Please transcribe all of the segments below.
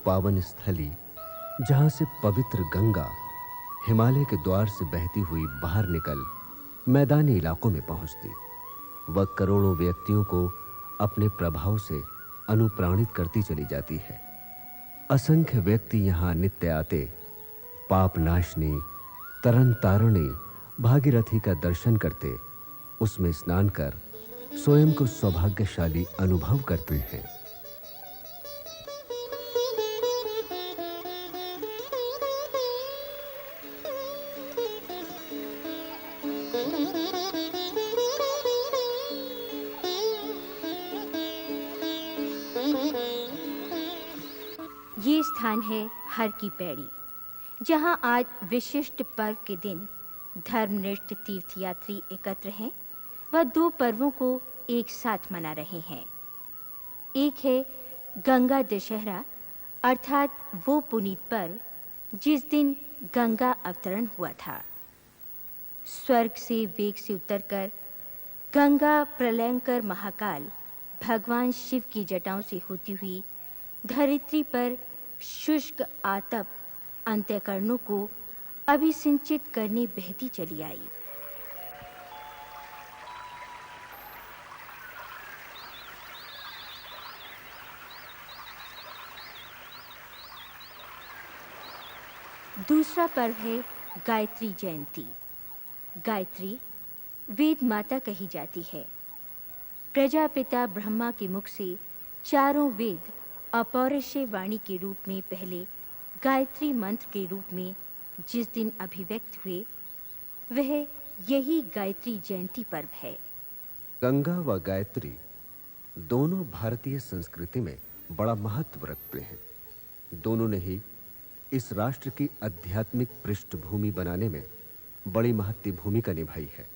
पावन स्थली जहां से पवित्र गंगा हिमालय के द्वार से बहती हुई बाहर निकल मैदानी इलाकों में पहुंचती, वह करोड़ों व्यक्तियों को अपने प्रभाव से अनुप्राणित करती चली जाती है। असंख्य व्यक्ति यहां नित्य आते पाप नाशनी तरन तारणी भागीरथी का दर्शन करते, उसमें स्नान कर स्वयं को सौभाग्यशाली अनुभव करते हैं। ये स्थान है हर की पैड़ी, जहां आज विशिष्ट पर्व के दिन धर्मनिष्ठ तीर्थयात्री एकत्र हैं। वह दो पर्वों को एक साथ मना रहे हैं। एक है गंगा दशहरा, अर्थात वो पुनीत पर्व जिस दिन गंगा अवतरण हुआ था। स्वर्ग से वेग से उतरकर गंगा प्रलयंकर महाकाल भगवान शिव की जटाओं से होती हुई धरित्री पर शुष्क आतप अंतःकरणों को अभिसिंचित करने बहती चली आई। दूसरा पर्व है गायत्री जयंती। गायत्री वेद माता कही जाती है। प्रजापिता ब्रह्मा के मुख से चारों वेद अपौरुषेय वाणी के रूप में पहले गायत्री मंत्र के रूप में जिस दिन अभिव्यक्त हुए, वह यही गायत्री जयंती पर्व है। गंगा व गायत्री दोनों भारतीय संस्कृति में बड़ा महत्व रखते हैं। दोनों ने ही इस राष्ट्र की आध्यात्मिक पृष्ठभूमि बनाने में बड़ी महत्वपूर्ण भूमिका निभाई है।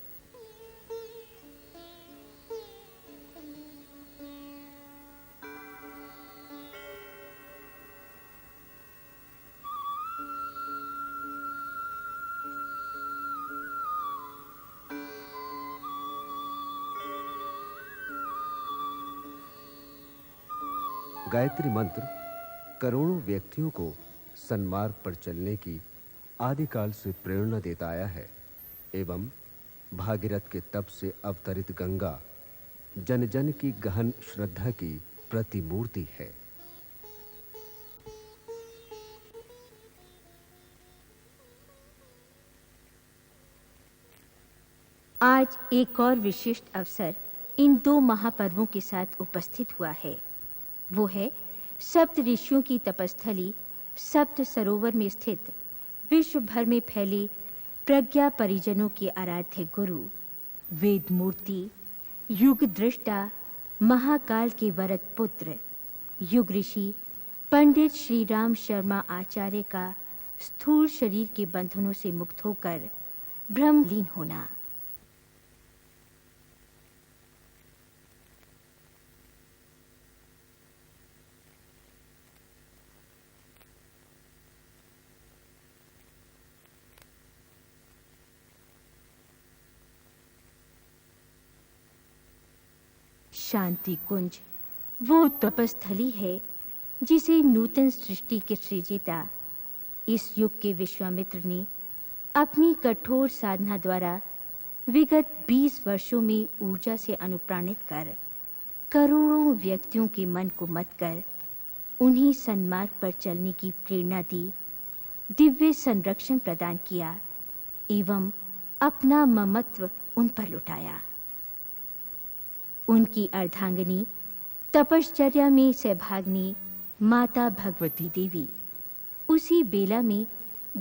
गायत्री मंत्र करोड़ों व्यक्तियों को सन्मार्ग पर चलने की आदिकाल से प्रेरणा देता आया है एवं भागीरथ के तप से अवतरित गंगा जन जन की गहन श्रद्धा की प्रतिमूर्ति है। आज एक और विशिष्ट अवसर इन दो महापर्वों के साथ उपस्थित हुआ है। वो है सप्त ऋषियों की तपस्थली सप्त सरोवर में स्थित विश्व भर में फैले प्रज्ञा परिजनों के आराध्य गुरु, वेद मूर्ति, युग दृष्टा, महाकाल के वरद पुत्र, युग ऋषि पंडित श्री राम शर्मा आचार्य का स्थूल शरीर के बंधनों से मुक्त होकर ब्रह्मलीन होना। शांति कुंज वो तपस्थली है जिसे नूतन सृष्टि के सृजिता इस युग के विश्वामित्र ने अपनी कठोर साधना द्वारा विगत 20 वर्षों में ऊर्जा से अनुप्राणित कर करोड़ों व्यक्तियों के मन को मत कर उन्हें सन्मार्ग पर चलने की प्रेरणा दी, दिव्य संरक्षण प्रदान किया एवं अपना ममत्व उन पर लुटाया। उनकी अर्धांगिनी तपश्चर्या में सहभागिनी माता भगवती देवी उसी बेला में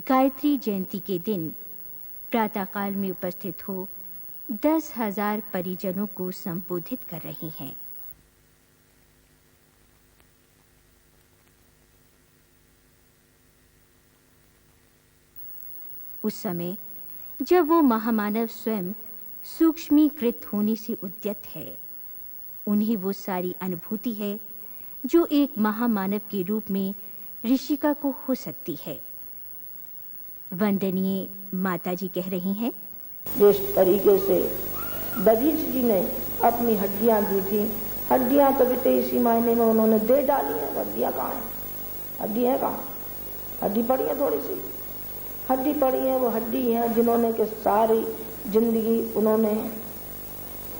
गायत्री जयंती के दिन प्रातःकाल में उपस्थित हो 10,000 परिजनों को संबोधित कर रही हैं। उस समय जब वो महामानव स्वयं सूक्ष्मीकृत होने से उद्यत है, उन्हें वो सारी अनुभूति है जो एक महामानव के रूप में ऋषिका को हो सकती है। वंदनीय माताजी कह रही हैं, जिस तरीके से दधीच जी ने अपनी हड्डियां दी थी, हड्डियां तो बीते इसी महीने में उन्होंने दे डाली है, हड्डियां कहाँ हैं? हड्डी है कहाँ? हड्डी पड़ी है थोड़ी सी, हड्डी पड़ी है। वो हड्डी है जिन्होंने कि सारी जिंदगी उन्होंने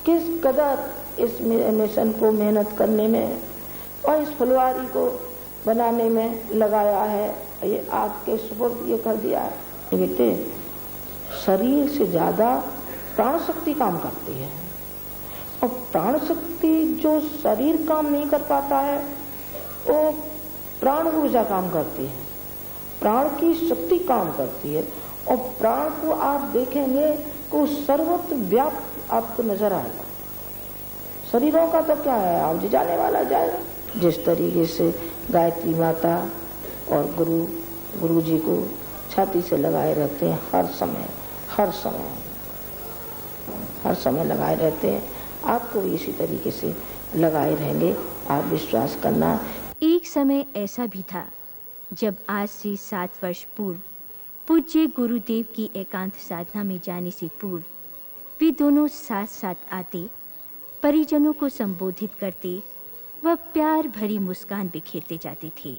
किस कदर इस मिशन को मेहनत करने में और इस फुलवारी को बनाने में लगाया है। ये आपके सुपुर्द ये कर दिया है। बेटे, शरीर से ज्यादा प्राण शक्ति काम करती है, और प्राण शक्ति जो शरीर काम नहीं कर पाता है वो प्राण ऊर्जा काम करती है, प्राण की शक्ति काम करती है। और प्राण को आप देखेंगे तो सर्वत्र व्याप्त आपको नजर आएगा। शरीरों का तो क्या है, आप जो जाने वाला जाएगा। जिस तरीके से गायत्री माता और गुरु जी को छाती से लगाए रहते हैं, हर समय लगाए रहते हैं, आपको भी इसी तरीके से लगाए रहेंगे। आप विश्वास करना। एक समय ऐसा भी था जब आज से 7 वर्ष पूर्व पूज्य गुरुदेव की एकांत साधना में जाने से पूर्व वे दोनों साथ साथ आते, परिजनों को संबोधित करते व प्यार भरी मुस्कान बिखेरते जाते थे।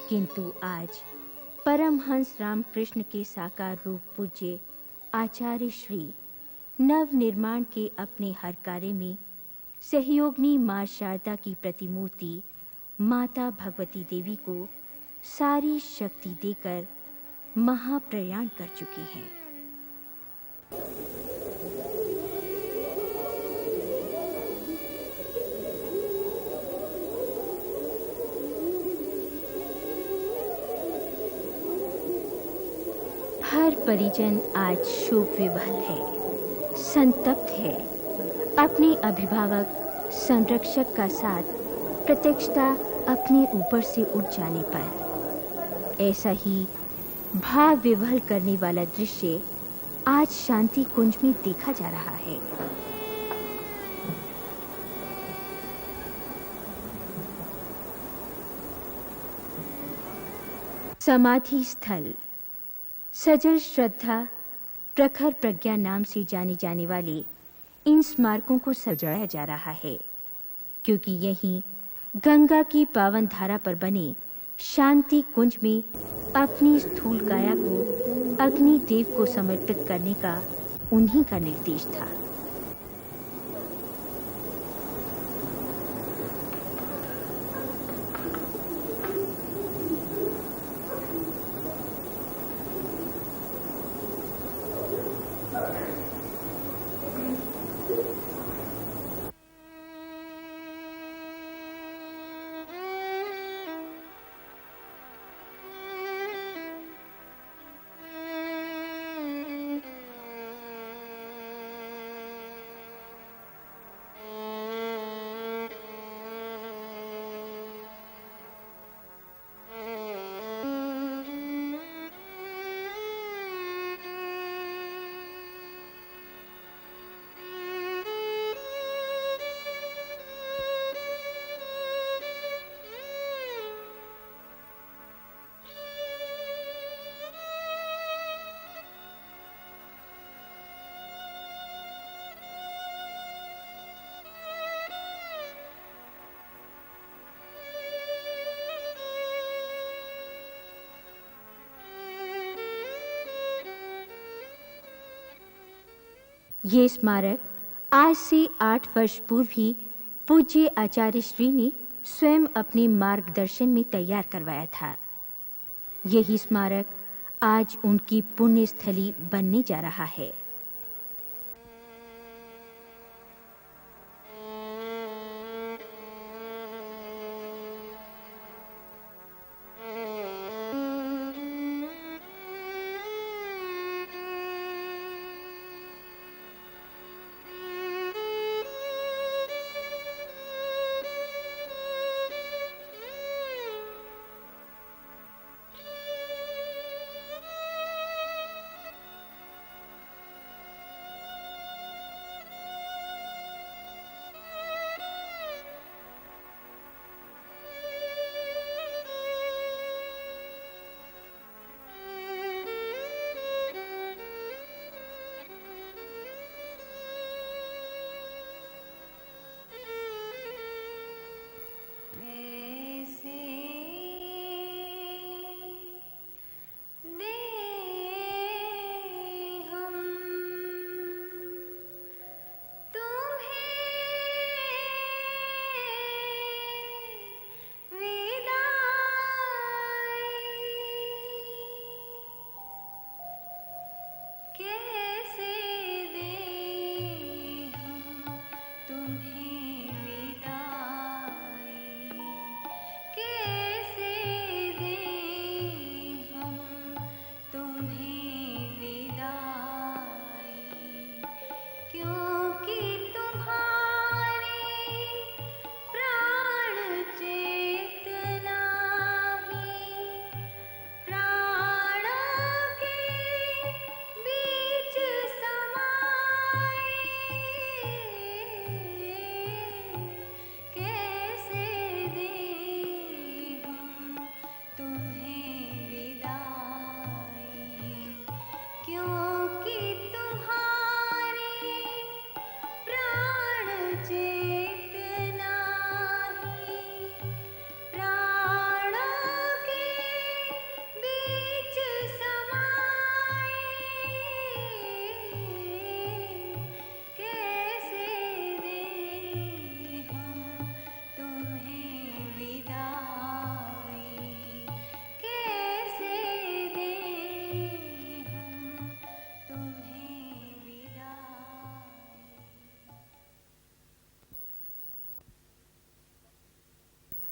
किंतु आज परमहंस रामकृष्ण के साकार रूप पूज्य आचार्य श्री नव निर्माण के अपने हर कार्य में सहयोगिनी मां शारदा की प्रतिमूर्ति माता भगवती देवी को सारी शक्ति देकर महाप्रयाण कर चुकी हैं। हर परिजन आज शोक विवल है, संतप्त है। अपने अभिभावक संरक्षक का साथ प्रत्यक्षता अपने ऊपर से उठ जाने पर ऐसा ही भाव विवल करने वाला दृश्य आज शांति कुंज में देखा जा रहा है। समाधि स्थल सजल श्रद्धा प्रखर प्रज्ञा नाम से जाने जाने वाले इन स्मारकों को सजाया जा रहा है, क्योंकि यहीं गंगा की पावन धारा पर बने शांति कुंज में अपनी स्थूल काया को अग्नि देव को समर्पित करने का उन्हीं का निर्देश था। ये स्मारक आज से 8 वर्ष पूर्व ही पूज्य आचार्य श्री ने स्वयं अपने मार्गदर्शन में तैयार करवाया था। यही स्मारक आज उनकी पुण्य स्थली बनने जा रहा है।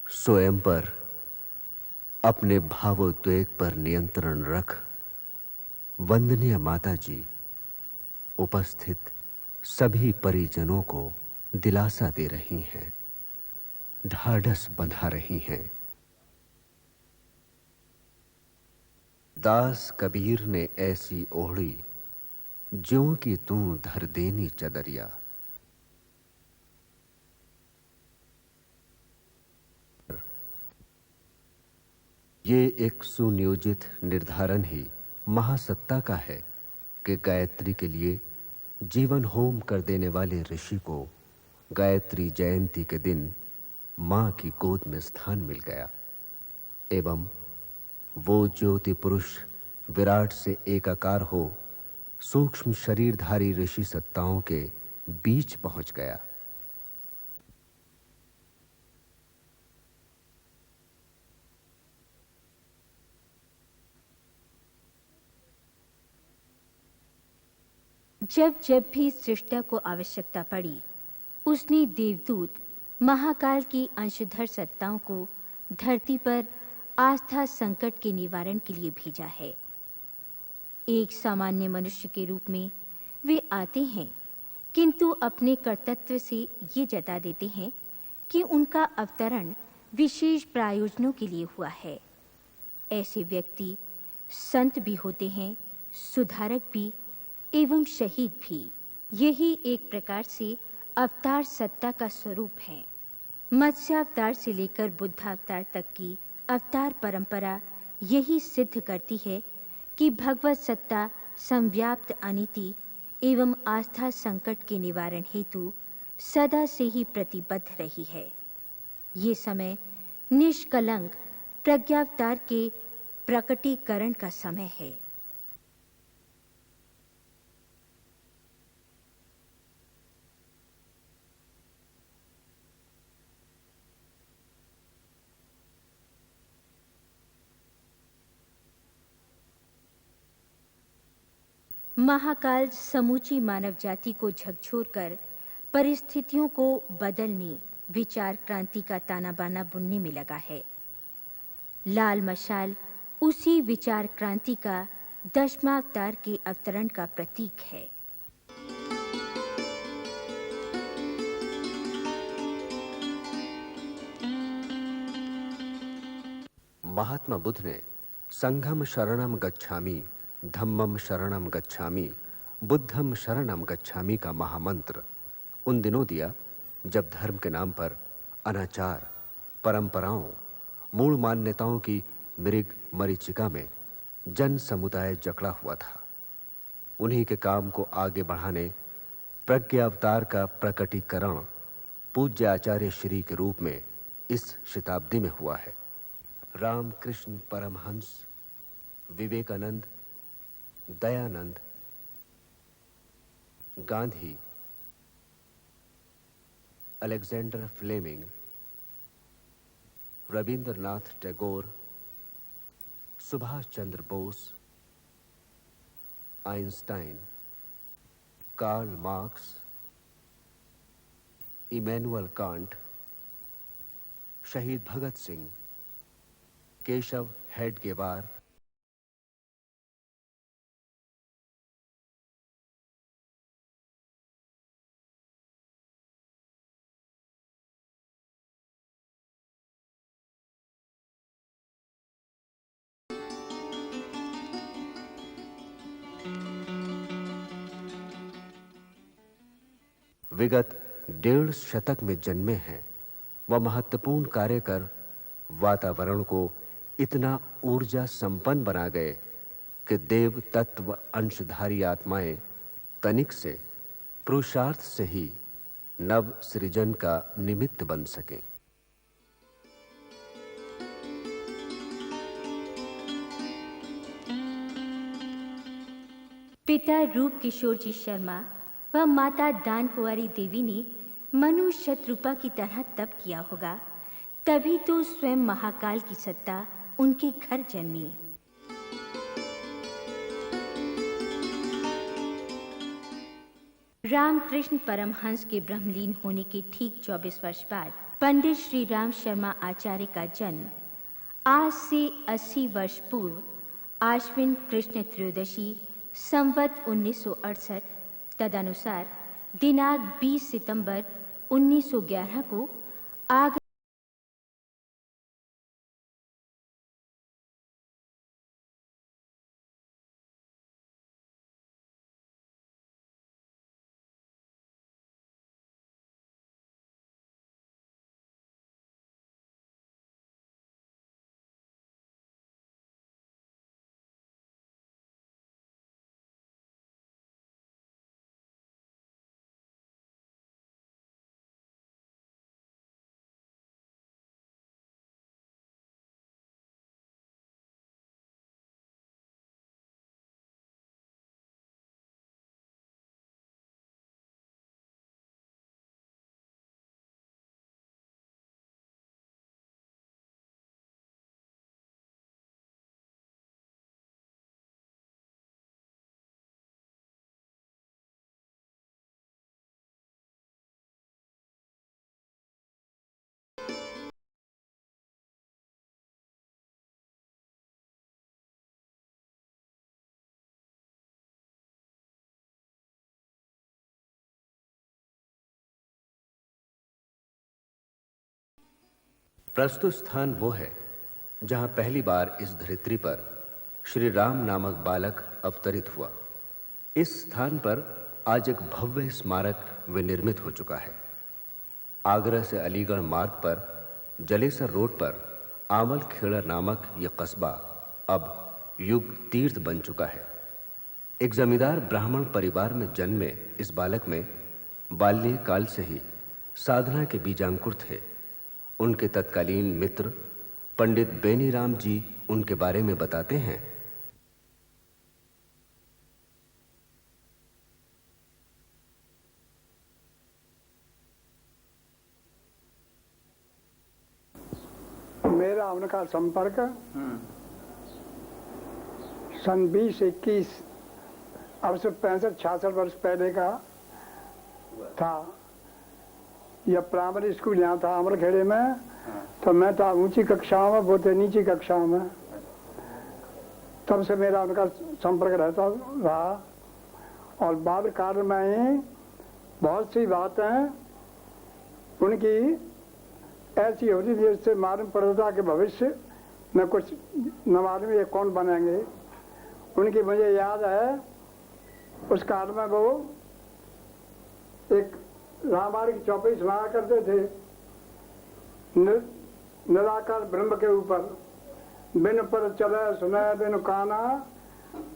स्वयं पर अपने भावोद्वेग पर नियंत्रण रख वंदनीय माता जी उपस्थित सभी परिजनों को दिलासा दे रही हैं, ढाढ़स बंधा रही हैं। दास कबीर ने ऐसी ओढ़ी ज्यों कि तू धर देनी चदरिया। ये एक सुनियोजित निर्धारण ही महासत्ता का है कि गायत्री के लिए जीवन होम कर देने वाले ऋषि को गायत्री जयंती के दिन मां की गोद में स्थान मिल गया एवं वो ज्योति पुरुष विराट से एकाकार हो सूक्ष्म शरीरधारी ऋषि सत्ताओं के बीच पहुंच गया। जब जब भी सृष्टा को आवश्यकता पड़ी, उसने देवदूत महाकाल की अंशधर सत्ताओं को धरती पर आस्था संकट के निवारण के लिए भेजा है। एक सामान्य मनुष्य के रूप में वे आते हैं, किंतु अपने कर्तव्य से ये जता देते हैं कि उनका अवतरण विशेष प्रयोजनों के लिए हुआ है। ऐसे व्यक्ति संत भी होते हैं, सुधारक भी एवं शहीद भी। यही एक प्रकार से अवतार सत्ता का स्वरूप है। मत्स्य अवतार से लेकर बुद्ध अवतार तक की अवतार परंपरा यही सिद्ध करती है कि भगवत सत्ता संव्याप्त अनीति एवं आस्था संकट के निवारण हेतु सदा से ही प्रतिबद्ध रही है। ये समय निष्कलंक प्रज्ञावतार के प्रकटीकरण का समय है। महाकाल समूची मानव जाति को झकझोरकर परिस्थितियों को बदलने, विचार क्रांति का ताना बाना बुनने में लगा है। लाल मशाल उसी विचार क्रांति का 10वां अवतार के अवतरण का प्रतीक है। महात्मा बुद्ध ने संघम शरणम गच्छामि, धम्मम शरणम गच्छामि, बुद्धम शरणम गच्छामि का महामंत्र उन दिनों दिया जब धर्म के नाम पर अनाचार, परंपराओं, मूल मान्यताओं की मृग मरीचिका में जन समुदाय जकड़ा हुआ था। उन्हीं के काम को आगे बढ़ाने प्रज्ञा अवतार का प्रकटीकरण पूज्य आचार्य श्री के रूप में इस शताब्दी में हुआ है। Ramakrishna Paramahamsa, Vivekananda, Dayanand, Gandhi, Alexander Fleming, Rabindranath Tagore, Subhash Chandra Bose, Einstein, Karl Marx, Immanuel Kant, Shaheed Bhagat Singh, Keshav Hedgewar, विगत 1.5 शतक में जन्मे हैं, वह महत्वपूर्ण कार्य कर वातावरण को इतना ऊर्जा संपन्न बना गए कि देव तत्व अंशधारी आत्माएं तनिक से, पुरुषार्थ से ही नव सृजन का निमित्त बन सकें। पिता रूप किशोर जी शर्मा व माता दान कुंवारी देवी ने मनु शत्रुपा की तरह तप किया होगा, तभी तो स्वयं महाकाल की सत्ता उनके घर जन्मी। रामकृष्ण परमहंस के ब्रह्मलीन होने के ठीक 24 वर्ष बाद पंडित श्री राम शर्मा आचार्य का जन्म आज से 80 वर्ष पूर्व आश्विन कृष्ण त्रयोदशी संवत 1968 तदनुसार दिनांक 20 सितंबर 1911 को आगरा प्रस्तुत स्थान वो है जहां पहली बार इस धरित्री पर श्री राम नामक बालक अवतरित हुआ। इस स्थान पर आज एक भव्य स्मारक विनिर्मित हो चुका है। आगरा से अलीगढ़ मार्ग पर जलेसर रोड पर आमल खेड़ा नामक यह कस्बा अब युग तीर्थ बन चुका है। एक जमींदार ब्राह्मण परिवार में जन्मे इस बालक में बाल्यकाल से ही साधना के बीजांकुर थे। उनके तत्कालीन मित्र पंडित बेनीराम जी उनके बारे में बताते हैं। मेरा उनका संपर्क सन 20-21 अब से 65-66 वर्ष पहले का था। यह प्राइमरी स्कूल यहाँ था अमरखेड़े में, तो मैं था ऊंची कक्षाओं में, वो थे नीची कक्षाओं में। तब से मेरा उनका संपर्क रहता रहा और बाल काल में ही बहुत सी बातें उनकी ऐसी होती थी जिससे मालूम पड़ता था कि भविष्य में कुछ न मालूम ये कौन बनेंगे। उनकी मुझे याद है उस काल में वो एक रामायण की चौपाई सुनाया करते थे, निराकार ब्रह्म के ऊपर। बिन पर चले सुने बिन काना,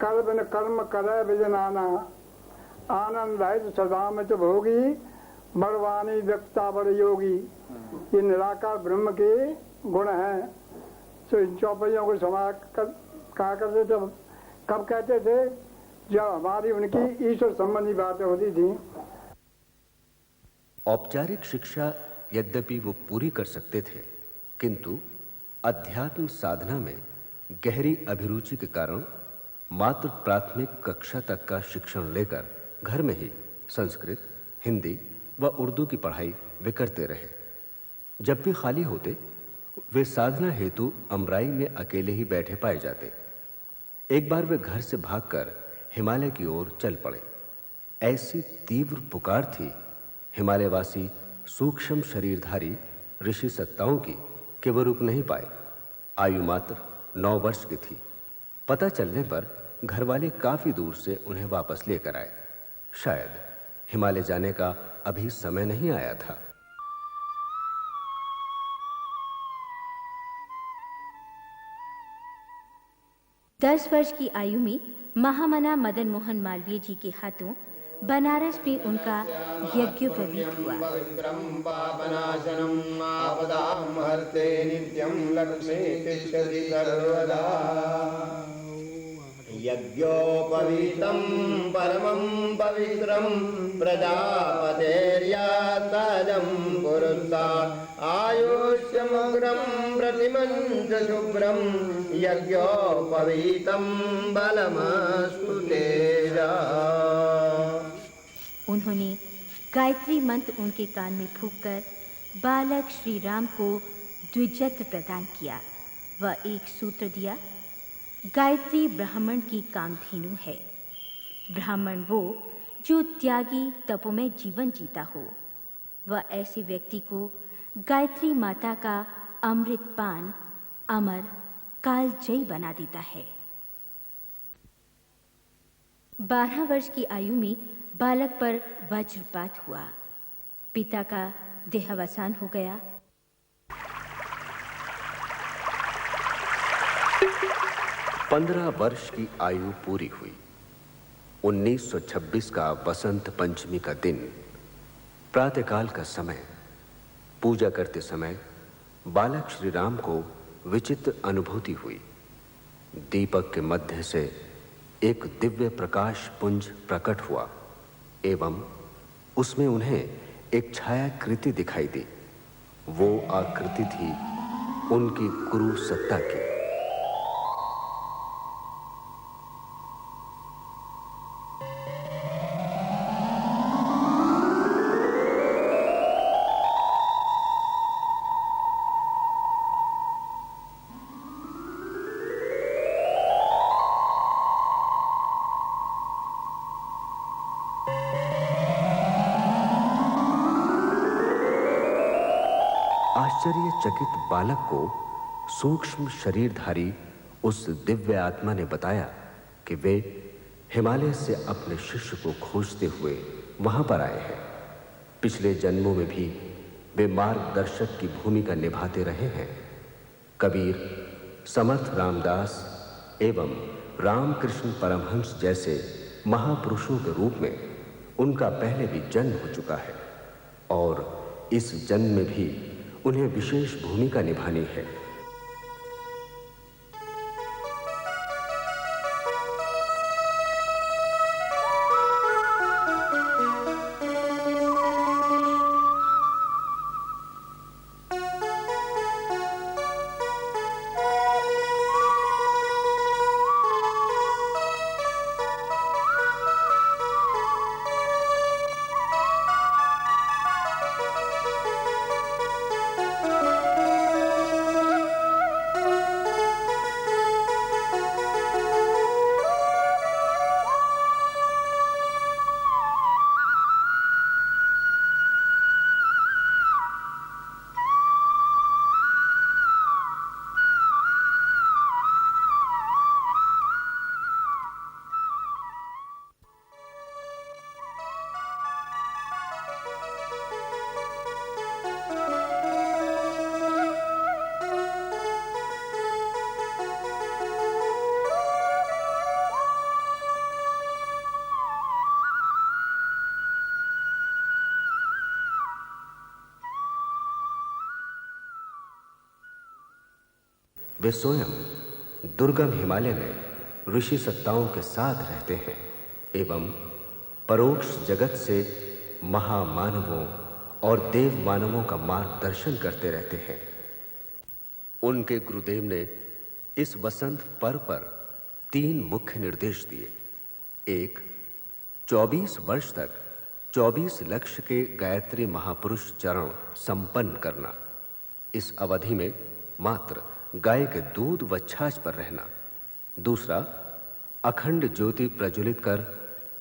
कर बिन कर्म करे बिजनाना। आनंद रहित सदा में तो भोगी, बड़वानी व्यक्ता बड़ योगी। ये निराकार ब्रह्म के गुण हैं। तो इन चौपाइयों को कहा करते थे। कब कहते थे? जब हमारी उनकी ईश्वर संबंधी बातें होती थी। औपचारिक शिक्षा यद्यपि वो पूरी कर सकते थे, किंतु अध्यात्म साधना में गहरी अभिरुचि के कारण मात्र प्राथमिक कक्षा तक का शिक्षण लेकर घर में ही संस्कृत, हिंदी व उर्दू की पढ़ाई वे करते रहे। जब भी खाली होते वे साधना हेतु अमराई में अकेले ही बैठे पाए जाते। एक बार वे घर से भागकर हिमालय की ओर चल पड़े। ऐसी तीव्र पुकार थी हिमालयवासी सूक्ष्म शरीरधारी ऋषि सत्ताओं की कि वो रुक नहीं पाए। आयु मात्र 9 वर्ष की थी। पता चलने पर घर वाले काफी दूर से उन्हें वापस लेकर आए। शायद हिमालय जाने का अभी समय नहीं आया था। दस वर्ष की आयु में महामना मदन मोहन मालवीय जी के हाथों बनारस में उनका यज्ञोपवीत हुआ। यज्ञोपवीतं परमं पवित्रं प्रजापतेर्यातजं पुरुषा आयुष्यमग्रं प्रतिमं च शुभ्रं यज्ञोपवीतं बलमस्तु तेजा। उन्होंने गायत्री मंत्र उनके कान में फूंककर बालक श्री राम को द्विजत्र प्रदान किया। वह एक सूत्र दिया, गायत्री ब्राह्मण की कामधेनु है। ब्राह्मण वो जो त्यागी तपोमय जीवन जीता हो। वह ऐसे व्यक्ति को गायत्री माता का अमृत पान अमर कालजयी बना देता है। 12 वर्ष की आयु में बालक पर वज्रपात हुआ। पिता का देहावसान हो गया। 15 वर्ष की आयु पूरी हुई। 1926 का बसंत पंचमी का दिन, प्रातःकाल का समय। पूजा करते समय बालक श्री राम को विचित्र अनुभूति हुई। दीपक के मध्य से एक दिव्य प्रकाश पुंज प्रकट हुआ एवं उसमें उन्हें एक छायाकृति दिखाई दी। वो आकृति थी उनकी गुरु सत्ता की। आश्चर्यचकित बालक को सूक्ष्म शरीरधारी उस दिव्य आत्मा ने बताया कि वे हिमालय से अपने शिष्य को खोजते हुए वहां पर आए हैं। पिछले जन्मों में भी वे मार्गदर्शक की भूमिका निभाते रहे हैं। कबीर, समर्थ रामदास एवं रामकृष्ण परमहंस जैसे महापुरुषों के रूप में उनका पहले भी जन्म हो चुका है और इस जन्म में भी उन्हें विशेष भूमिका निभानी है। वे स्वयं दुर्गम हिमालय में ऋषि सत्ताओं के साथ रहते हैं एवं परोक्ष जगत से महामानवों और देव मानवों का मार्गदर्शन करते रहते हैं। उनके गुरुदेव ने इस वसंत पर्व पर 3 मुख्य निर्देश दिए। एक, 24 वर्ष तक 24 लक्ष्य के गायत्री महापुरुष चरण संपन्न करना। इस अवधि में मात्र गाय के दूध व छाछ पर रहना। दूसरा, अखंड ज्योति प्रज्वलित कर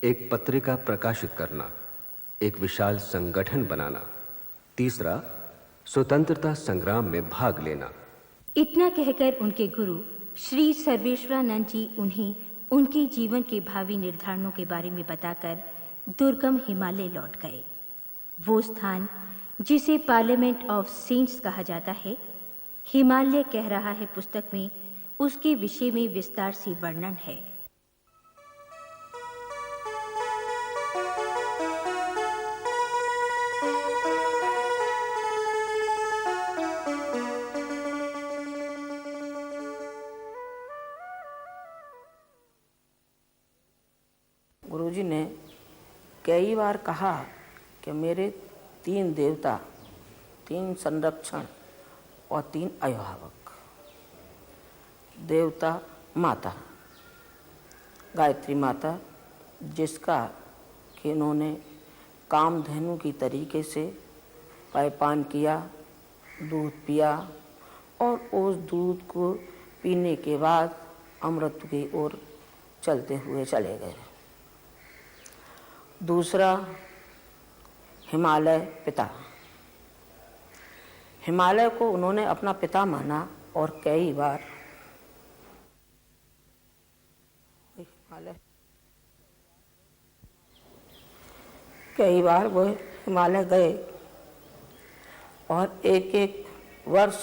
एक पत्रिका प्रकाशित करना, एक विशाल संगठन बनाना। तीसरा, स्वतंत्रता संग्राम में भाग लेना। इतना कहकर उनके गुरु श्री सर्वेश्वरानंद जी उन्हें उनके जीवन के भावी निर्धारणों के बारे में बताकर दुर्गम हिमालय लौट गए। वो स्थान जिसे पार्लियामेंट ऑफ सेंट्स कहा जाता है, हिमालय कह रहा है पुस्तक में उसके विषय में विस्तार से वर्णन है। गुरुजी ने कई बार कहा कि मेरे 3 देवता, 3 संरक्षण और 3 अभिभावक। देवता माता, गायत्री माता, जिसका कि इन्होंने कामधेनु की तरीके से पान किया, दूध पिया और उस दूध को पीने के बाद अमृत की ओर चलते हुए चले गए। दूसरा, हिमालय पिता। हिमालय को उन्होंने अपना पिता माना और कई बार वो हिमालय गए और एक वर्ष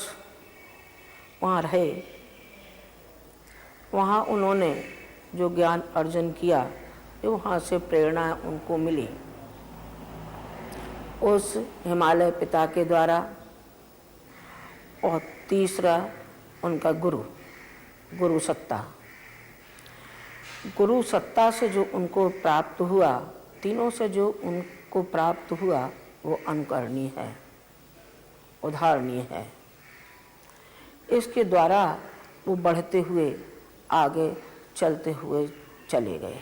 वहाँ रहे। वहाँ उन्होंने जो ज्ञान अर्जन किया, वहाँ से प्रेरणा उनको मिली उस हिमालय पिता के द्वारा। और तीसरा, उनका गुरु सत्ता से जो उनको प्राप्त हुआ, तीनों से जो उनको प्राप्त हुआ, वो अनुकरणीय है, उदाहरणीय है। इसके द्वारा वो बढ़ते हुए आगे चलते हुए चले गए।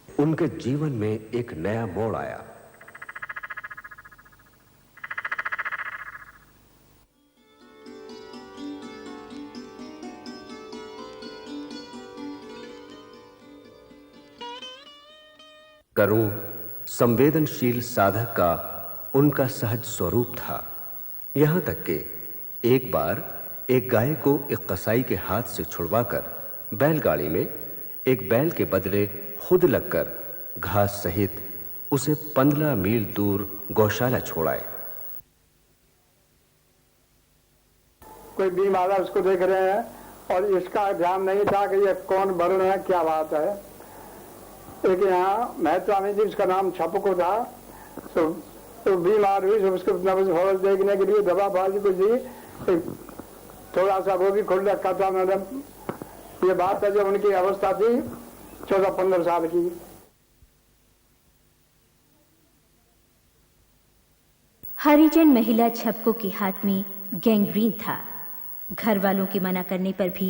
उनके जीवन में एक नया मोड़ आया। करुण, संवेदनशील साधक का उनका सहज स्वरूप था। यहां तक कि एक बार एक गाय को एक कसाई के हाथ से छुड़वाकर बैलगाड़ी में एक बैल के बदले खुद लगकर घास सहित उसे 15 मील दूर गौशाला छोड़ाए। कोई बीमार है, उसको देख रहे हैं और इसका ध्यान नहीं था कि ये कौन वरुण है, क्या बात है। एक यहाँ महत्वानी जी, उसका नाम छपको था, तो बीमार हुई, तो उसको फौरन देखने के लिए दवा बाजी को दी। थोड़ा सा वो भी खुल रखा था मैडम। ये बात है जब उनकी अवस्था थी 14-15 साल की। हरिजन महिला छपको के हाथ में गैंग्रीन था। घर वालों के मना करने पर भी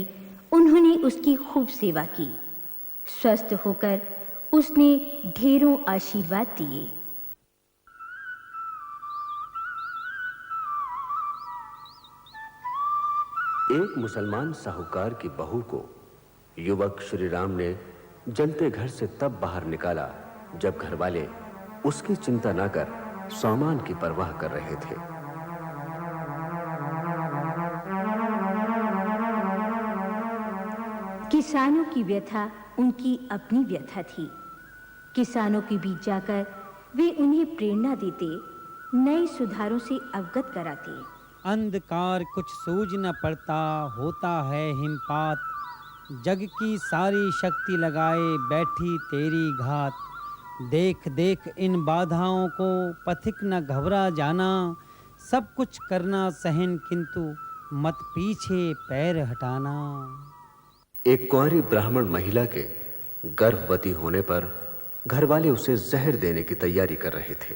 उन्होंने उसकी खूब सेवा की। स्वस्थ होकर उसने ढेरों आशीर्वाद दिए। एक मुसलमान साहूकार की बहू को युवक श्री राम ने जलते घर से तब बाहर निकाला जब घरवाले उसकी चिंता न कर सामान की परवाह कर रहे थे। किसानों की व्यथा उनकी अपनी व्यथा थी। किसानों के बीच जाकर वे उन्हें प्रेरणा देते, नए सुधारों से अवगत कराते। अंधकार कुछ सूझ न पड़ता, होता है हिमपात। जग की सारी शक्ति लगाए बैठी तेरी घात। देख देख इन बाधाओं को पथिक न घबरा जाना, सब कुछ करना सहन किंतु मत पीछे पैर हटाना। एक कुंवारी ब्राह्मण महिला के गर्भवती होने पर घर वाले उसे जहर देने की तैयारी कर रहे थे।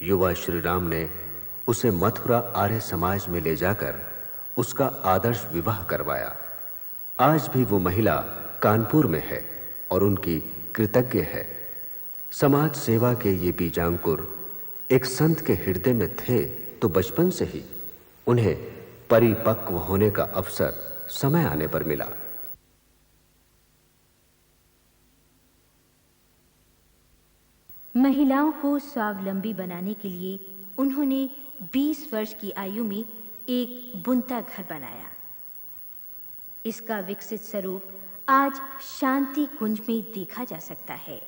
युवा श्री राम ने उसे मथुरा आर्य समाज में ले जाकर उसका आदर्श विवाह करवाया। आज भी वो महिला कानपुर में है और उनकी कृतज्ञ है। समाज सेवा के ये बीजांकुर एक संत के हृदय में थे तो बचपन से ही उन्हें परिपक्व होने का अवसर समय आने पर मिला। महिलाओं को स्वावलंबी बनाने के लिए उन्होंने 20 वर्ष की आयु में एक बुनता घर बनाया। इसका विकसित स्वरूप आज शांति कुंज में देखा जा सकता है।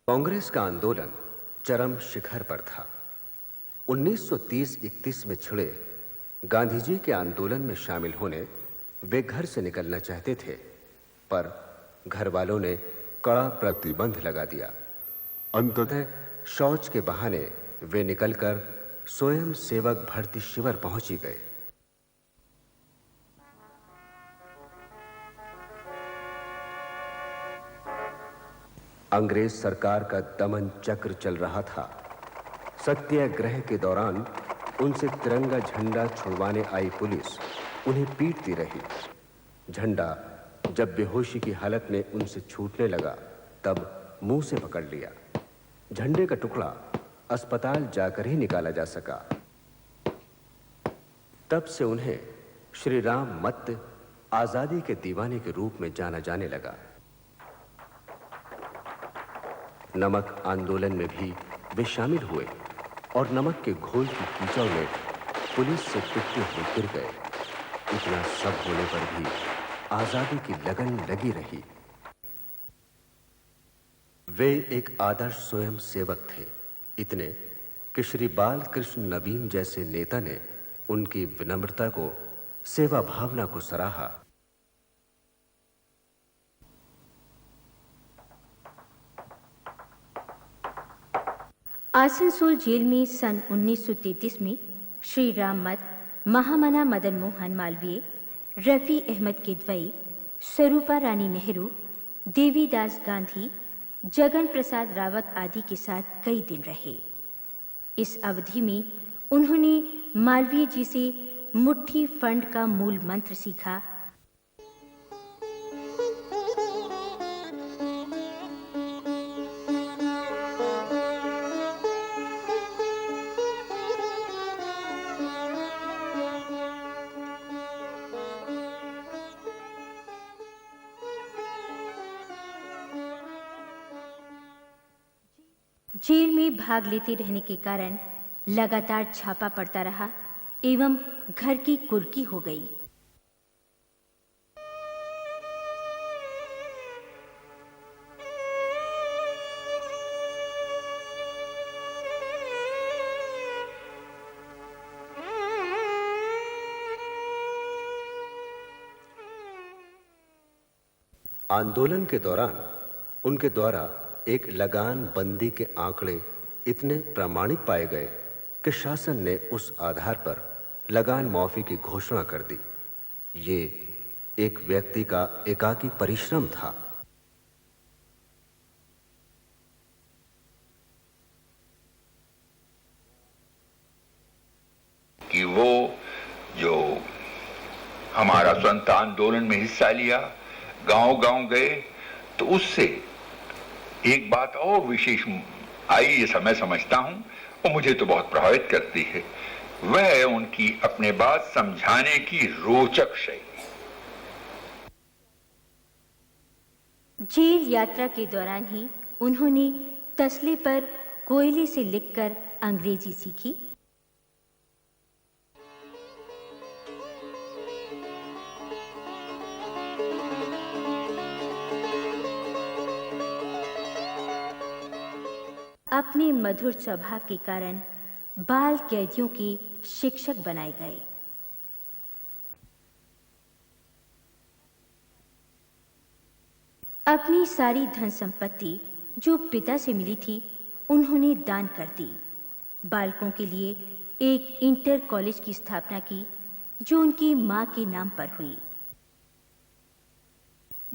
कांग्रेस का आंदोलन चरम शिखर पर था। 1930-31 में छिड़े गांधी जी के आंदोलन में शामिल होने वे घर से निकलना चाहते थे, पर घर वालों ने कड़ा प्रतिबंध लगा दिया। अंततः शौच के बहाने वे निकलकर स्वयं सेवक भर्ती शिविर पहुंच ही गए। अंग्रेज सरकार का दमन चक्र चल रहा था। सत्याग्रह के दौरान उनसे तिरंगा झंडा छुड़वाने आई पुलिस उन्हें पीटती रही। झंडा जब बेहोशी की हालत में उनसे छूटने लगा तब मुंह से पकड़ लिया। झंडे का टुकड़ा अस्पताल जाकर ही निकाला जा सका। तब से उन्हें श्री राम मत्त आजादी के दीवाने के रूप में जाना जाने लगा। नमक आंदोलन में भी वे शामिल हुए और नमक के घोल की कीचड़ में पुलिस से पिटते हुए गिर गए। इतना सब होने पर भी आजादी की लगन लगी रही। वे एक आदर्श स्वयं सेवक थे, इतने कि श्री बाल कृष्ण नवीन जैसे नेता ने उनकी विनम्रता को, सेवा भावना को सराहा। आसनसोल जेल में सन 1933 में श्री राम मत्त, महामना मदन मोहन मालवीय, रफी अहमद किदवई, स्वरूपा रानी नेहरू, देवीदास गांधी, जगन प्रसाद रावत आदि के साथ कई दिन रहे। इस अवधि में उन्होंने मालवीय जी से मुट्ठी फंड का मूल मंत्र सीखा। जेल में भाग लेते रहने के कारण लगातार छापा पड़ता रहा एवं घर की कुर्की हो गई। आंदोलन के दौरान उनके द्वारा एक लगान बंदी के आंकड़े इतने प्रामाणिक पाए गए कि शासन ने उस आधार पर लगान माफी की घोषणा कर दी। ये एक व्यक्ति का एकाकी परिश्रम था। कि वो जो हमारा स्वतंत्रता आंदोलन में हिस्सा लिया, गांव-गांव गए, तो उससे एक बात और विशेष आई, ये मैं समझता हूं और मुझे तो बहुत प्रभावित करती है। वह है उनकी अपने बात समझाने की रोचक शैली। जेल यात्रा के दौरान ही उन्होंने तसले पर कोयले से लिखकर अंग्रेजी सीखी। अपने मधुर स्वभाव के कारण बाल कैदियों के शिक्षक बनाए गए। अपनी सारी धन संपत्ति जो पिता से मिली थी उन्होंने दान कर दी। बालकों के लिए एक इंटर कॉलेज की स्थापना की जो उनकी मां के नाम पर हुई।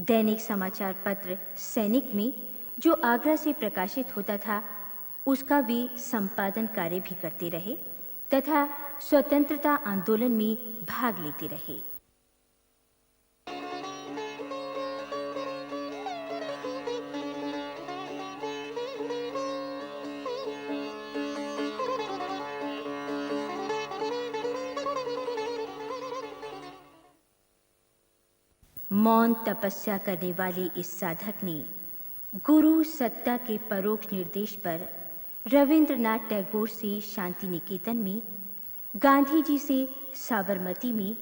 दैनिक समाचार पत्र सैनिक में जो आगरा से प्रकाशित होता था उसका भी संपादन कार्य भी करते रहे तथा स्वतंत्रता आंदोलन में भाग लेते रहे। मौन तपस्या करने वाले इस साधक ने गुरु सत्ता के परोक्ष निर्देश पर रविंद्रनाथ टैगोर से शांति निकेतन में, गांधी जी से साबरमती में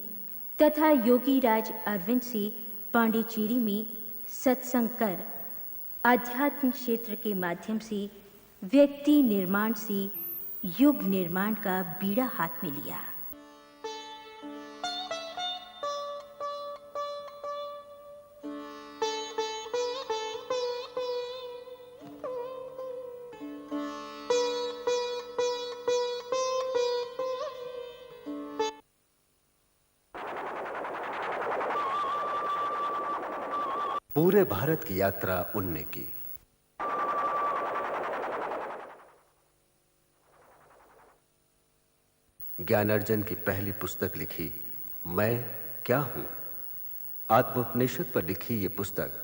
तथा योगी राज अरविंद से पांडिचेरी में सत्संग कर आध्यात्म क्षेत्र के माध्यम से व्यक्ति निर्माण से युग निर्माण का बीड़ा हाथ में लिया। पूरे भारत की यात्रा उनने की। ज्ञानार्जन की पहली पुस्तक लिखी मैं क्या हूं। आत्मोपनिषद पर लिखी ये पुस्तक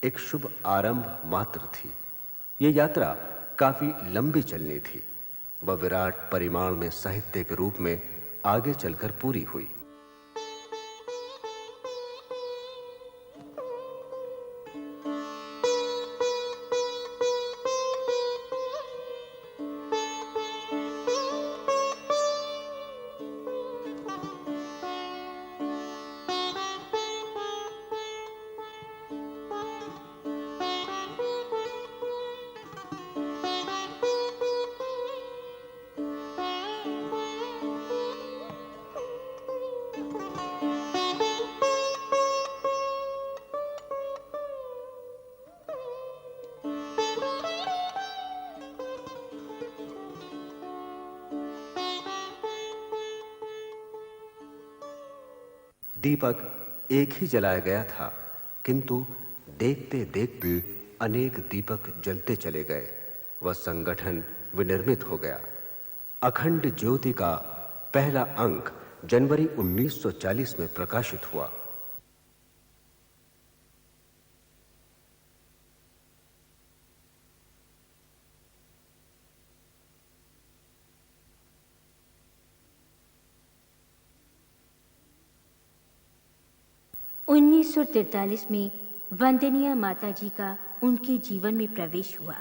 एक शुभ आरंभ मात्र थी। ये यात्रा काफी लंबी चलनी थी। वह विराट परिमाण में साहित्य के रूप में आगे चलकर पूरी हुई। दीपक एक ही जलाया गया था, किंतु देखते देखते अनेक दीपक जलते चले गए। वह संगठन विनिर्मित हो गया। अखंड ज्योति का पहला अंक जनवरी 1940 में प्रकाशित हुआ। उन्नीस 1943 में वंदनीय माताजी का उनके जीवन में प्रवेश हुआ।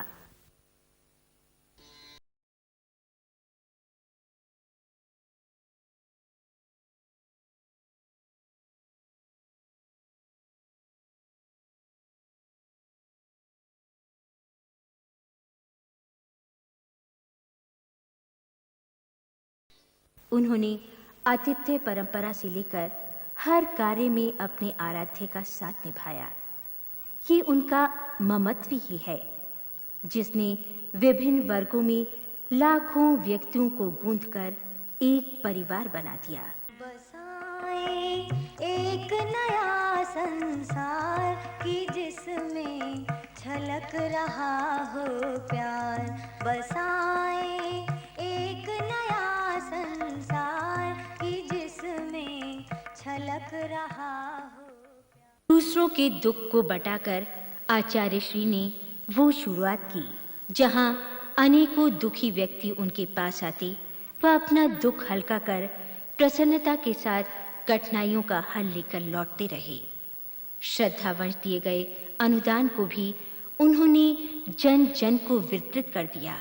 उन्होंने आतिथ्य परंपरा से लेकर हर कार्य में अपने आराध्य का साथ निभाया। ये उनका ममत्व ही है जिसने विभिन्न वर्गों में लाखों व्यक्तियों को गूंथकर एक परिवार बना दिया। बसाए एक नया संसार की जिसमें छलक रहा हो प्यार। बसाए एक नया संसार की जिसमें छलक रहा हो। दूसरों के दुख को बटाकर आचार्य श्री ने वो शुरुआत की जहां अनेकों दुखी व्यक्ति उनके पास आते, वह अपना दुख हल्का कर प्रसन्नता के साथ कठिनाइयों का हल लेकर लौटते रहे। श्रद्धावंश दिए गए अनुदान को भी उन्होंने जन जन को वितरित कर दिया।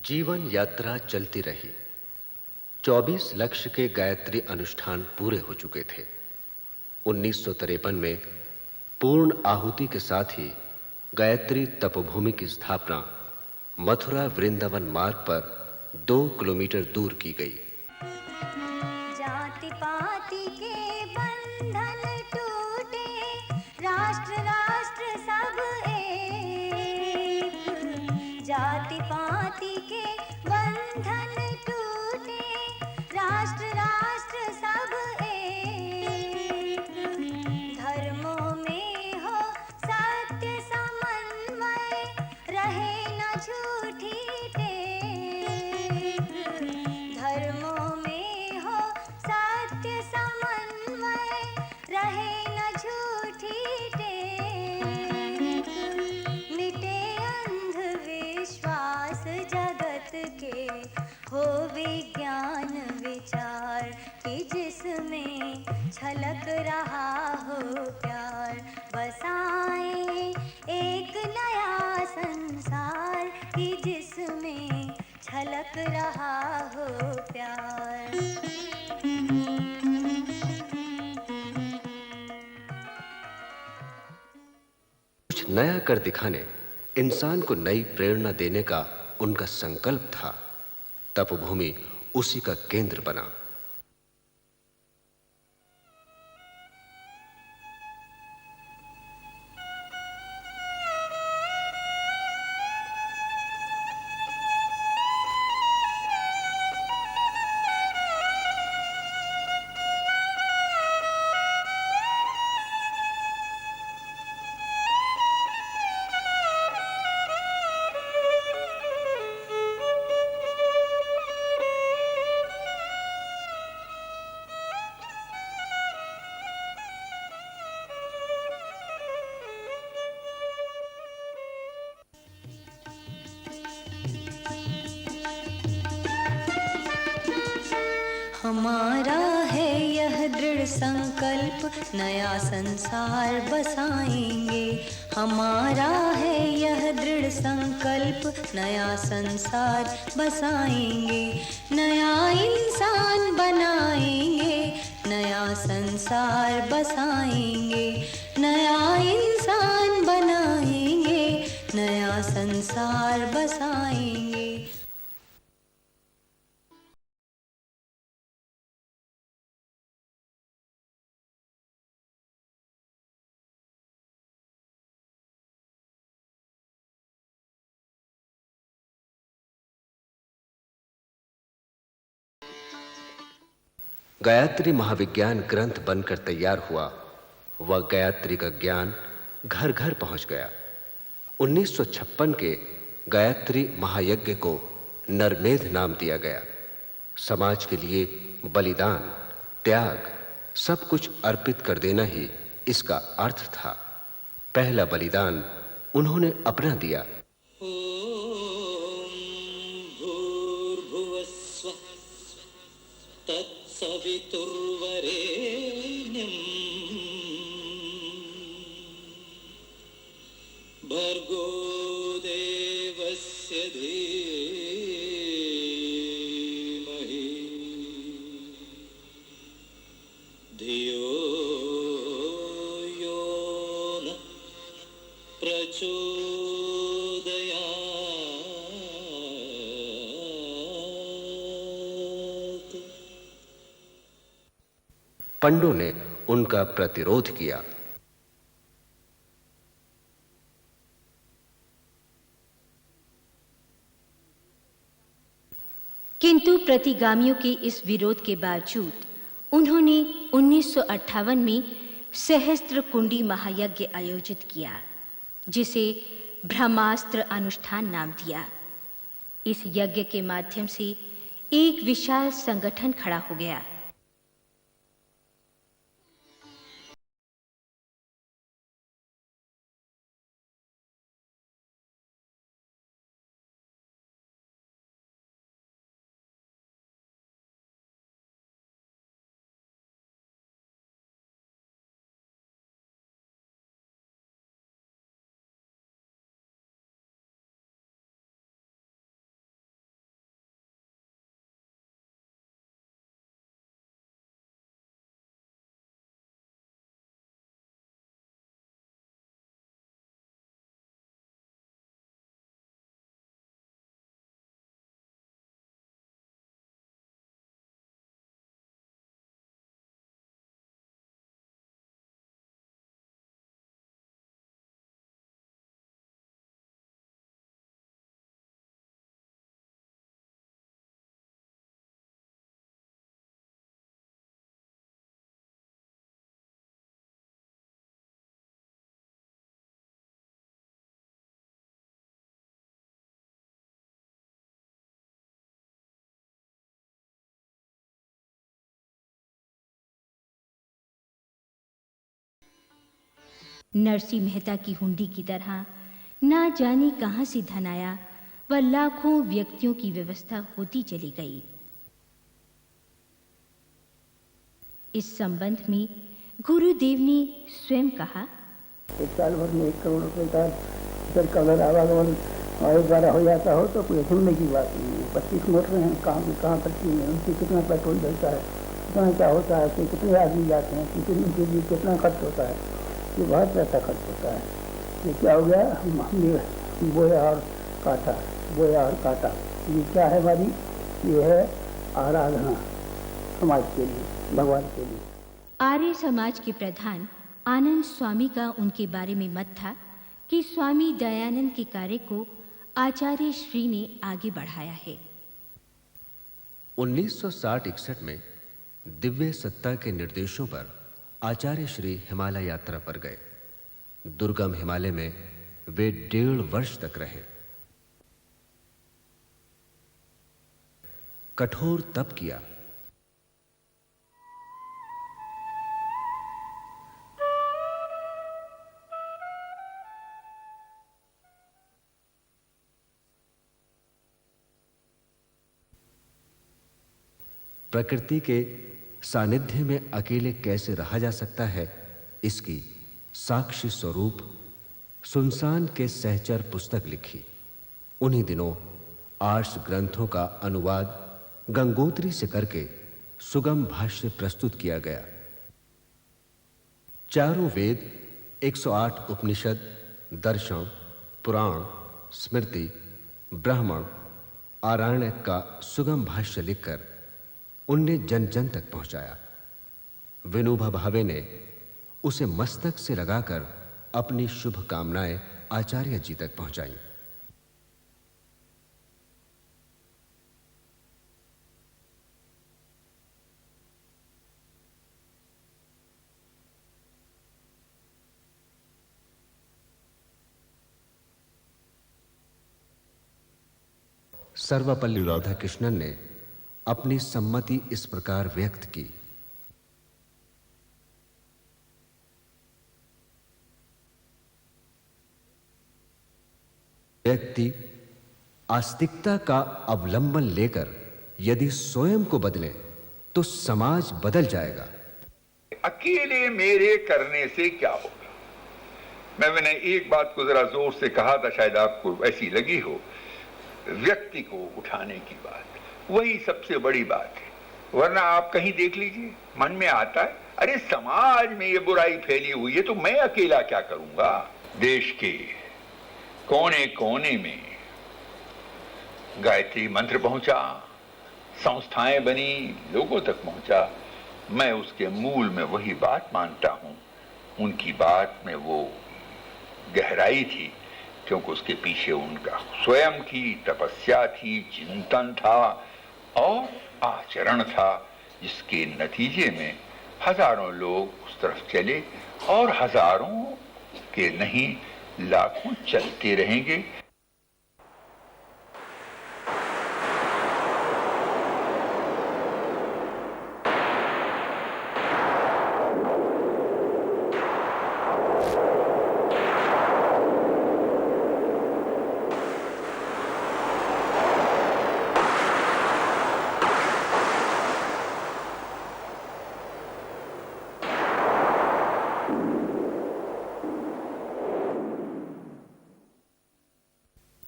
जीवन यात्रा चलती रही। 24 लक्ष्य के गायत्री अनुष्ठान पूरे हो चुके थे। 1953 में पूर्ण आहुति के साथ ही गायत्री तपोभूमि की स्थापना मथुरा वृंदावन मार्ग पर 2 किलोमीटर दूर की गई। जाति पाति के बंधन टूटे, राष्ट्र राष्ट्र सब एक। जाति पाति के बंधन टूटे, राष्ट्र राष्ट्र सब एक। धर्मों में हो सत्य समन्वय, रहे न झूठी टेक। धर्मों में हो सत्य समन्वय, रहे न झूठी टेक। मिटे अंधविश्वास जगत के, हो विज्ञान विचार कि जिसमें छलक रहा हो प्यार। बसाएं एक नया संसार कि जिसमें छलक रहा हो प्यार। कुछ नया कर दिखाने, इंसान को नई प्रेरणा देने का उनका संकल्प था। तपोभूमि उसी का केंद्र बना। हमारा है यह दृढ़ संकल्प, नया संसार बसाएंगे। हमारा है यह दृढ़ संकल्प, नया संसार बसाएंगे। नया इंसान बनाएंगे, नया संसार बसाएंगे। नया इंसान बनाएंगे, नया संसार बसाएंगे। गायत्री महाविज्ञान ग्रंथ बनकर तैयार हुआ। वह गायत्री का ज्ञान घर घर पहुंच गया। 1956 के गायत्री महायज्ञ को नरमेध नाम दिया गया। समाज के लिए बलिदान, त्याग, सब कुछ अर्पित कर देना ही इसका अर्थ था। पहला बलिदान उन्होंने अपना दिया। सवितुर्वरेण्यं भर्गो देवस्य धीमहि धियो यो न प्रचोदयात्। पंडों ने उनका प्रतिरोध किया। किंतु प्रतिगामियों के इस विरोध के बावजूद उन्होंने 1958 में सहस्त्र कुंडी महायज्ञ आयोजित किया, जिसे ब्रह्मास्त्र अनुष्ठान नाम दिया। इस यज्ञ के माध्यम से एक विशाल संगठन खड़ा हो गया। नरसी मेहता की हुंडी की तरह ना जाने कहां से धन आया व लाखों व्यक्तियों की व्यवस्था होती चली गई। इस संबंध में गुरुदेव ने स्वयं कहा, एक साल भर में 1 करोड़ रुपए का जब कलर आवागमन हमारे द्वारा हो जाता हो तो कोई सुनने की बात नहीं है। 25 मोटरें हैं, कहाँ करती हैं, उनसे कितना पेट्रोल जलता है, कितना क्या होता है, कि कितने आदमी जाते हैं, कितने के लिए कितना खर्च होता है, ये बहुत पैसा खर्च होता है। ये क्या हो गया, हमने बोया और काटा, ये क्या है हमारी, ये है आराधना समाज के लिए, भगवान के लिए। आर्य समाज के प्रधान आनंद स्वामी का उनके बारे में मत था कि स्वामी दयानंद के कार्य को आचार्य श्री ने आगे बढ़ाया है। 1960-61 में दिव्य सत्ता के निर्देशों पर आचार्य श्री हिमालय यात्रा पर गए। दुर्गम हिमालय में वे 1.5 वर्ष तक रहे। कठोर तप किया। प्रकृति के सानिध्य में अकेले कैसे रहा जा सकता है, इसकी साक्षी स्वरूप सुनसान के सहचर पुस्तक लिखी। उन्हीं दिनों आर्ष ग्रंथों का अनुवाद गंगोत्री से करके सुगम भाष्य प्रस्तुत किया गया। चारों वेद, 108 उपनिषद, दर्शन, पुराण, स्मृति, ब्राह्मण, आरण्यक का सुगम भाष्य लिखकर उनने जन जन तक पहुंचाया। विनोबा भावे ने उसे मस्तक से लगाकर अपनी शुभ कामनाएं आचार्य जी तक पहुंचाई। सर्वपल्ली राधाकृष्णन ने अपनी सम्मति इस प्रकार व्यक्त की, व्यक्ति आस्तिकता का अवलंबन लेकर यदि स्वयं को बदले तो समाज बदल जाएगा। अकेले मेरे करने से क्या होगा। मैंने एक बात को जरा जोर से कहा था, शायद आपको ऐसी लगी हो। व्यक्ति को उठाने की बात वही सबसे बड़ी बात है। वरना आप कहीं देख लीजिए, मन में आता है अरे समाज में ये बुराई फैली हुई है तो मैं अकेला क्या करूंगा। देश के कोने कोने में गायत्री मंत्र पहुंचा, संस्थाएं बनी, लोगों तक पहुंचा। मैं उसके मूल में वही बात मानता हूं। उनकी बात में वो गहराई थी क्योंकि उसके पीछे उनका स्वयं की तपस्या थी, चिंतन था और आचरण था, जिसके नतीजे में हजारों लोग उस तरफ चले और हजारों के नहीं लाखों चलते रहेंगे।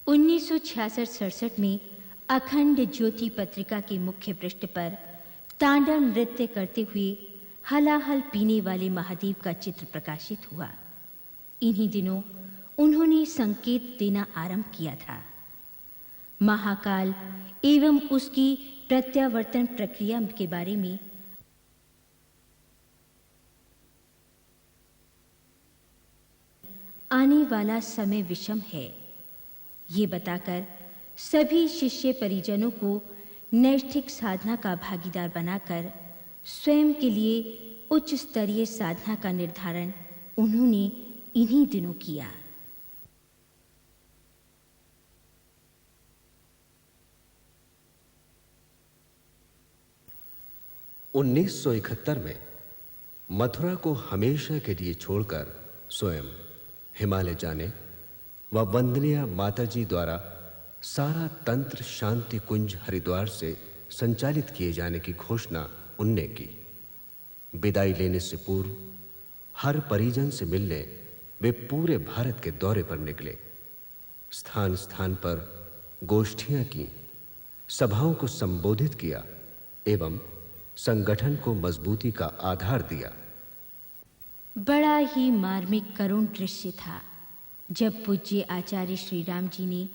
उन्नीस 1966-67 में अखंड ज्योति पत्रिका के मुख्य पृष्ठ पर तांडव नृत्य करते हुए हलाहल पीने वाले महादेव का चित्र प्रकाशित हुआ। इन्हीं दिनों उन्होंने संकेत देना आरंभ किया था। महाकाल एवं उसकी प्रत्यावर्तन प्रक्रिया के बारे में आने वाला समय विषम है, ये बताकर सभी शिष्य परिजनों को नैष्ठिक साधना का भागीदार बनाकर स्वयं के लिए उच्च स्तरीय साधना का निर्धारण उन्होंने इन्हीं दिनों किया। उन्नीस 1971 में मथुरा को हमेशा के लिए छोड़कर स्वयं हिमालय जाने व वंदनीय माताजी द्वारा सारा तंत्र शांति कुंज हरिद्वार से संचालित किए जाने की घोषणा उनने की। विदाई लेने से पूर्व हर परिजन से मिलने वे पूरे भारत के दौरे पर निकले। स्थान स्थान पर गोष्ठियां की, सभाओं को संबोधित किया एवं संगठन को मजबूती का आधार दिया। बड़ा ही मार्मिक करुण दृश्य था जब पूज्य आचार्य श्री राम जी ने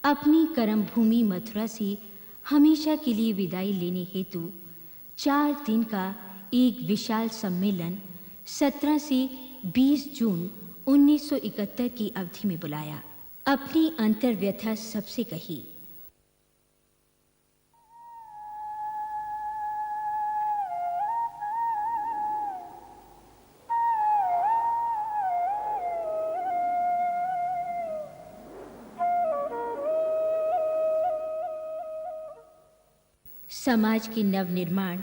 अपनी कर्म भूमि मथुरा से हमेशा के लिए विदाई लेने हेतु 4 दिन का एक विशाल सम्मेलन 17 से 20 जून 1971 की अवधि में बुलाया। अपनी अंतर्व्यथा सबसे कही। समाज के नवनिर्माण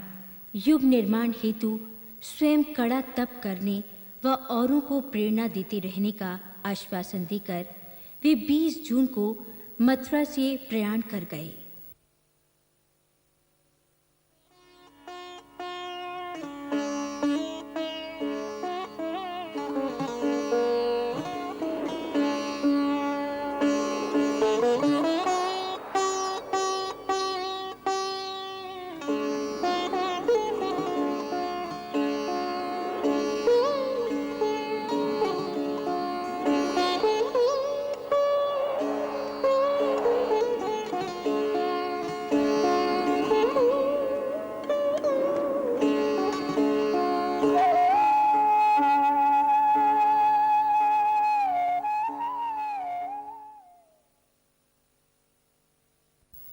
युग निर्माण हेतु स्वयं कड़ा तप करने व औरों को प्रेरणा देते रहने का आश्वासन देकर वे 20 जून को मथुरा से प्रयाण कर गए।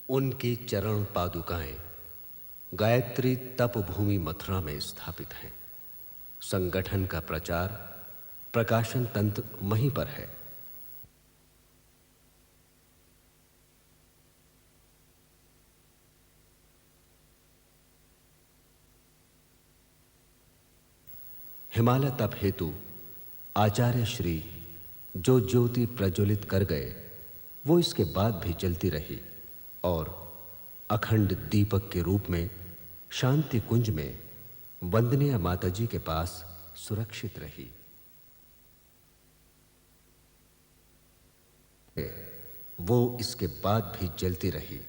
उनकी चरण पादुकाएं गायत्री तप भूमि मथुरा में स्थापित हैं। संगठन का प्रचार प्रकाशन तंत्र वहीं पर है। हिमालय तप हेतु आचार्य श्री जो ज्योति प्रज्वलित कर गए वो इसके बाद भी जलती रही और अखंड दीपक के रूप में शांति कुंज में वंदनीय माताजी के पास सुरक्षित रही। वो इसके बाद भी जलती रही।